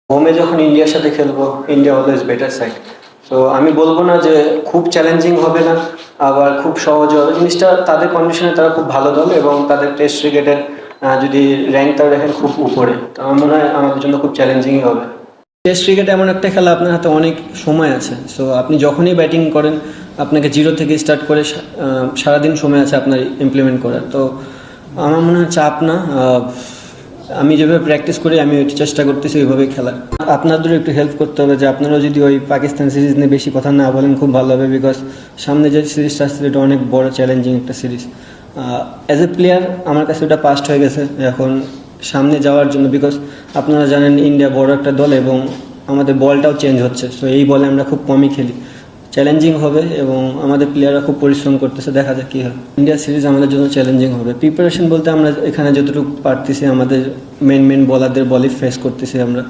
হোমে যখন ইন্ডিয়ার সাথে খেলবো, India always better side. So আমি বলবো না যে খুব চ্যালেঞ্জিং হবে না, আবার খুব সহজ হবে। জিনিসটা তাদের কন্ডিশনে তারা খুব ভালো দল এবং তাদের টেস্ট ক্রিকেটের যদি র্যাঙ্কটাও দেখেন খুব উপরে, তো আমার মনে হয় আমাদের জন্য খুব চ্যালেঞ্জিংই হবে। টেস্ট ক্রিকেট এমন একটা খেলা, আপনার হাতে অনেক সময় আছে। সো আপনি যখনই ব্যাটিং করেন, আপনাকে জিরো থেকে স্টার্ট করে সারাদিন সময় আছে আপনার ইমপ্লিমেন্ট করার। তো আমার মনে হয় চাপ না। আমি যেভাবে প্র্যাকটিস করি, আমি চেষ্টা করতেছি ওইভাবেই খেলার। আপনাদেরও একটু হেল্প করতে হবে, যে আপনারাও যদি ওই পাকিস্তান সিরিজ নিয়ে বেশি কথা না বলেন খুব ভালো হবে, বিকজ সামনে যে সিরিজটা আসছে এটা অনেক বড় চ্যালেঞ্জিং একটা সিরিজ। অ্যাজ এ প্লেয়ার আমার কাছে ওটা পাস্ট হয়ে গেছে। এখন সামনে যাওয়ার জন্য, বিকজ আপনারা জানেন ইন্ডিয়া বড় একটা দল এবং আমাদের বলটাও চেঞ্জ হচ্ছে। সো এই বলে আমরা খুব কমই খেলি, চ্যালেঞ্জিং হবে এবং আমাদের প্লেয়াররা খুব পরিশ্রম করতেছে, দেখা যাক কী হয়। ইন্ডিয়া সিরিজ আমাদের জন্য চ্যালেঞ্জিং হবে। প্রিপারেশন বলতে আমরা এখানে যতটুকু পারতেছি আমাদের মেন বলারদের বলই ফেস করতেছি আমরা।